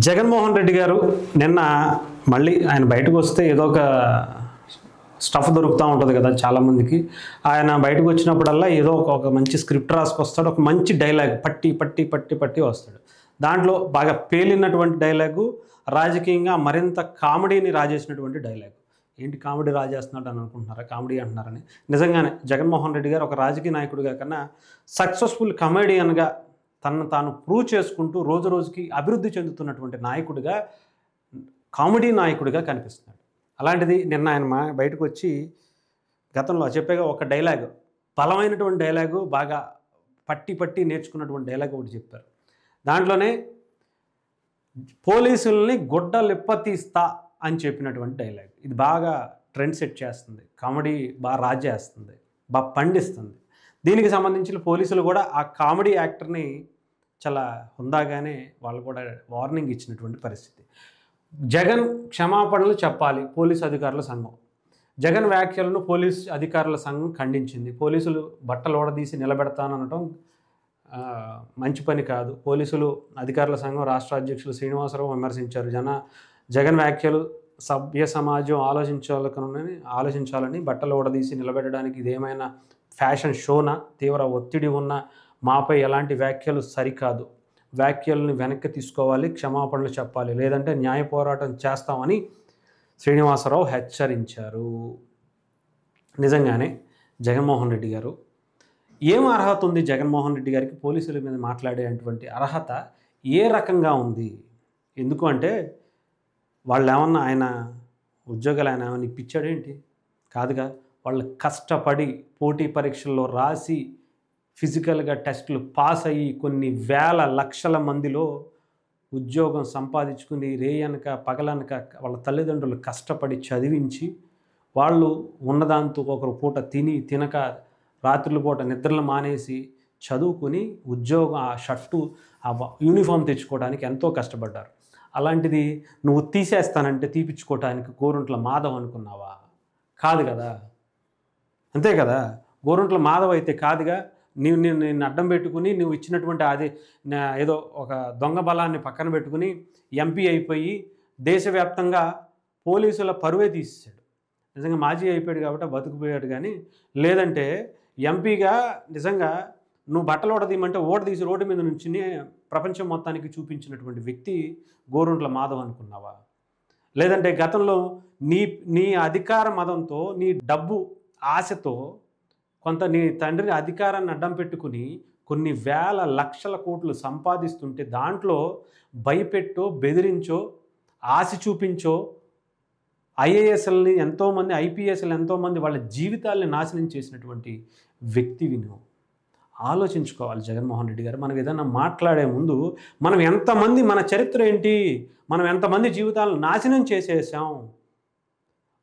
జగన్మోహన్ రెడ్డి గారు నిన్న మళ్ళీ ఆయన బయటకు వస్తే ఏదో ఒక స్టఫ్ దొరుకుతూ ఉంటుంది కదా చాలామందికి. ఆయన బయటకు వచ్చినప్పుడల్లా ఏదో ఒక మంచి స్క్రిప్ట్ రాసుకొస్తాడు, ఒక మంచి డైలాగ్ పట్టి పట్టి పట్టి పట్టి వస్తాడు. దాంట్లో బాగా పేలినటువంటి డైలాగు, రాజకీయంగా మరింత కామెడీని రాజేసినటువంటి డైలాగు. ఏంటి కామెడీ రాజేస్తున్నాడు అని అనుకుంటున్నారా? కామెడీ అంటున్నారని. నిజంగానే జగన్మోహన్ రెడ్డి గారు ఒక రాజకీయ నాయకుడిగా కన్నా సక్సెస్ఫుల్ కమెడియన్గా తనను తాను ప్రూవ్ చేసుకుంటూ రోజు రోజుకి అభివృద్ధి చెందుతున్నటువంటి నాయకుడిగా, కామెడీ నాయకుడిగా కనిపిస్తున్నాడు. అలాంటిది నిన్న ఆయన బయటకు వచ్చి గతంలో చెప్పేగా ఒక డైలాగు, బలమైనటువంటి డైలాగు, బాగా పట్టి పట్టి నేర్చుకున్నటువంటి డైలాగ్ ఒకటి చెప్పారు. దాంట్లోనే పోలీసుల్ని గుడ్డలిప్పతీస్తా అని చెప్పినటువంటి డైలాగ్. ఇది బాగా ట్రెండ్ సెట్ చేస్తుంది, కామెడీ బాగా రాజేస్తుంది, బాగా పండిస్తుంది. దీనికి సంబంధించిన పోలీసులు కూడా ఆ కామెడీ యాక్టర్ని చాలా హుందాగానే వాళ్ళు కూడా వార్నింగ్ ఇచ్చినటువంటి పరిస్థితి. జగన్ క్షమాపణలు చెప్పాలి పోలీసు అధికారుల సంఘం. జగన్ వ్యాఖ్యలను పోలీసు అధికారుల సంఘం ఖండించింది. పోలీసులు బట్టలు ఓడదీసి నిలబెడతాననటం మంచి పని కాదు. పోలీసులు అధికారుల సంఘం రాష్ట్ర అధ్యక్షులు శ్రీనివాసరావు విమర్శించారు. జగన్ వ్యాఖ్యలు సభ్య సమాజం ఆలోచించాలని బట్టలు ఓడదీసి నిలబెట్టడానికి ఇదేమైనా ఫ్యాషన్ షోనా? తీవ్ర ఒత్తిడి ఉన్న మాపై ఎలాంటి వ్యాఖ్యలు సరికాదు. వ్యాఖ్యలను వెనక్కి తీసుకోవాలి, క్షమాపణలు చెప్పాలి, లేదంటే న్యాయ పోరాటం చేస్తామని శ్రీనివాసరావు హెచ్చరించారు. నిజంగానే జగన్మోహన్ రెడ్డి గారు ఏం అర్హత ఉంది? జగన్మోహన్ రెడ్డి గారికి పోలీసుల మీద మాట్లాడేటువంటి అర్హత ఏ రకంగా ఉంది? ఎందుకు అంటే వాళ్ళు ఏమన్నా ఆయన ఉద్యోగాలు ఆయన ఏమన్నా ఇప్పించాడేంటి? కాదుగా. వాళ్ళు కష్టపడి పోటీ పరీక్షల్లో రాసి ఫిజికల్గా టెస్టులు పాస్ అయ్యి కొన్ని వేల లక్షల మందిలో ఉద్యోగం సంపాదించుకుని రేయనక పగలనక వాళ్ళ తల్లిదండ్రులు కష్టపడి చదివించి వాళ్ళు ఉన్నదాంతో ఒకరు పూట తినక రాత్రుల పూట నిద్రలు మానేసి చదువుకుని ఉద్యోగం, ఆ షర్టు, ఆ యూనిఫామ్ తెచ్చుకోవడానికి ఎంతో కష్టపడ్డారు. అలాంటిది నువ్వు తీసేస్తానంటే తీపిచ్చుకోవడానికి గోరుంట్ల మాధవ్ అనుకున్నావా? కాదు కదా. అంతే కదా. గోరుంట్ల మాధవ్ అయితే కాదుగా. నిన్ను అడ్డం పెట్టుకుని నువ్వు ఇచ్చినటువంటి అది ఏదో ఒక దొంగ బలాన్ని పక్కన పెట్టుకుని ఎంపీ అయిపోయి దేశవ్యాప్తంగా పోలీసుల పరువే తీసేశాడు. నిజంగా మాజీ అయిపోయాడు కాబట్టి బతుకుపోయాడు. కానీ లేదంటే ఎంపీగా నిజంగా నువ్వు బట్టలు ఓడదీయమంటే ఓడదీసి రోడ్డు మీద నుంచి ప్రపంచం మొత్తానికి చూపించినటువంటి వ్యక్తి గోరుంట్ల మాధవ్ అనుకున్నావా? లేదంటే గతంలో నీ అధికార మదంతో, నీ డబ్బు ఆశతో కొంత నీ తండ్రి అధికారాన్ని అడ్డం పెట్టుకుని కొన్ని వేల లక్షల కోట్లు సంపాదిస్తుంటే దాంట్లో భయపెట్టో, బెదిరించో, ఆశ చూపించో ఐఏఎస్ఎల్ని ఎంతోమంది, ఐపీఎస్ఎల్ ఎంతోమంది వాళ్ళ జీవితాలని నాశనం చేసినటువంటి వ్యక్తివి నువ్వు. ఆలోచించుకోవాలి జగన్మోహన్ రెడ్డి గారు. మనం ఏదైనా మాట్లాడే ముందు మనం ఎంతమంది, మన చరిత్ర ఏంటి, మనం ఎంతమంది జీవితాలను నాశనం చేసేసాం.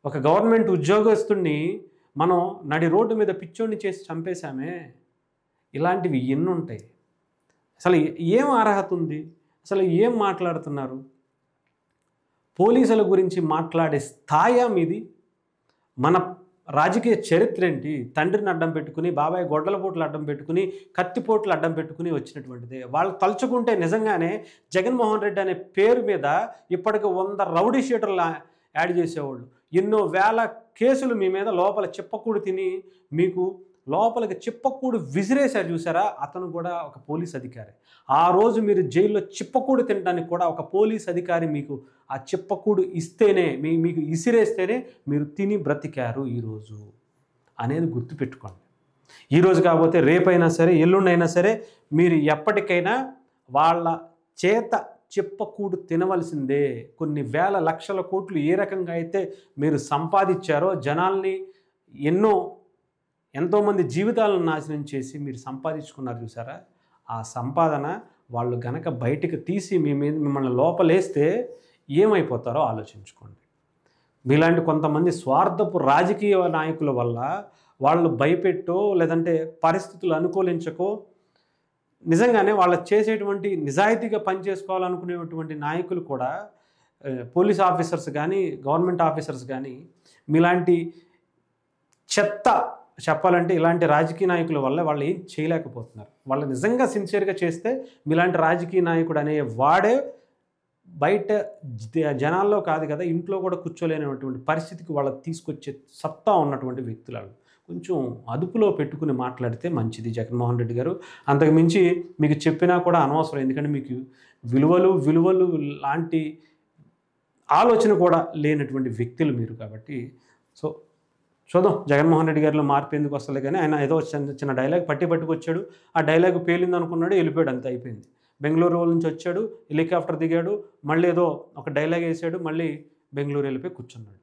ఒక గవర్నమెంట్ ఉద్యోగస్తుడిని మనం నడి రోడ్డు మీద పిచ్చోడిని చేసి చంపేశామే. ఇలాంటివి ఎన్ని ఉంటాయి? అసలు ఏం అర్హత ఉంది? అసలు ఏం మాట్లాడుతున్నారు? పోలీసుల గురించి మాట్లాడే స్థాయి మీది? మన రాజకీయ చరిత్ర ఏంటి? తండ్రిని అడ్డం పెట్టుకుని, బాబాయ్ గొడ్డలపోట్లు అడ్డం పెట్టుకుని, కత్తిపోట్లు అడ్డం పెట్టుకుని వచ్చినటువంటిదే. వాళ్ళు తలుచుకుంటే నిజంగానే జగన్మోహన్ రెడ్డి అనే పేరు మీద ఇప్పటికి 100 రౌడీ షీటర్లు యాడ్ చేసేవాళ్ళు. ఎన్నో వేల కేసులు మీ మీద లోపల చిప్పకూడు తిని మీకు లోపలికి చిప్పకూడు విసిరేశారు చూసారా? అతను కూడా ఒక పోలీస్ అధికారి. ఆ రోజు మీరు జైల్లో చిప్పకూడు తినడానికి కూడా ఒక పోలీస్ అధికారి మీకు ఆ చిప్పకూడు ఇస్తేనే, మీకు ఇసిరేస్తేనే మీరు తిని బ్రతికారు ఈరోజు అనేది గుర్తుపెట్టుకోండి. ఈరోజు కాకపోతే రేపైనా సరే, ఎల్లుండైనా సరే మీరు ఎప్పటికైనా వాళ్ళ చేత చిప్పకూడు తినవలసిందే. కొన్ని వేల లక్షల కోట్లు ఏ రకంగా అయితే మీరు సంపాదించారో, జనాల్ని ఎంతోమంది జీవితాలను నాశనం చేసి మీరు సంపాదించుకున్నారు చూసారా? ఆ సంపాదన వాళ్ళు గనక బయటికి తీసి మిమ్మల్ని లోపలేస్తే ఏమైపోతారో ఆలోచించుకోండి. మీలాంటి కొంతమంది స్వార్థపు రాజకీయ నాయకుల వల్ల వాళ్ళు భయపెట్టో, లేదంటే పరిస్థితులు అనుకూలించకో, నిజంగానే వాళ్ళు చేసేటువంటి నిజాయితీగా పనిచేసుకోవాలనుకునేటువంటి నాయకులు కూడా, పోలీస్ ఆఫీసర్స్ కానీ, గవర్నమెంట్ ఆఫీసర్స్ కానీ, మీలాంటి చెత్త చెప్పాలంటే ఇలాంటి రాజకీయ నాయకుల వల్ల వాళ్ళు ఏం చేయలేకపోతున్నారు. వాళ్ళు నిజంగా సిన్సియర్గా చేస్తే మీలాంటి రాజకీయ నాయకుడు అనే వాడే బయట జనాల్లో కాదు కదా, ఇంట్లో కూడా కూర్చోలేనటువంటి పరిస్థితికి వాళ్ళకి తీసుకొచ్చే సత్తా ఉన్నటువంటి వ్యక్తులు వాళ్ళు. కొంచెం అదుపులో పెట్టుకుని మాట్లాడితే మంచిది జగన్మోహన్ రెడ్డి గారు. అంతకు మించి మీకు చెప్పినా కూడా అనవసరం. ఎందుకంటే మీకు విలువలు లాంటి ఆలోచన కూడా లేనటువంటి వ్యక్తులు మీరు కాబట్టి. సో చూద్దాం జగన్మోహన్ రెడ్డి గారిలో మార్పు ఎందుకు వస్తలే కానీ, ఆయన ఏదో చిన్న డైలాగ్ పట్టుకొచ్చాడు. ఆ డైలాగ్ పేలింది అనుకున్నాడు, వెళ్ళిపోయాడు, అంతే అయిపోయింది. బెంగళూరు నుంచి వచ్చాడు, హెలికాప్టర్ దిగాడు, మళ్ళీ ఏదో ఒక డైలాగ్ వేసాడు, మళ్ళీ బెంగళూరు వెళ్ళిపోయి కూర్చున్నాడు.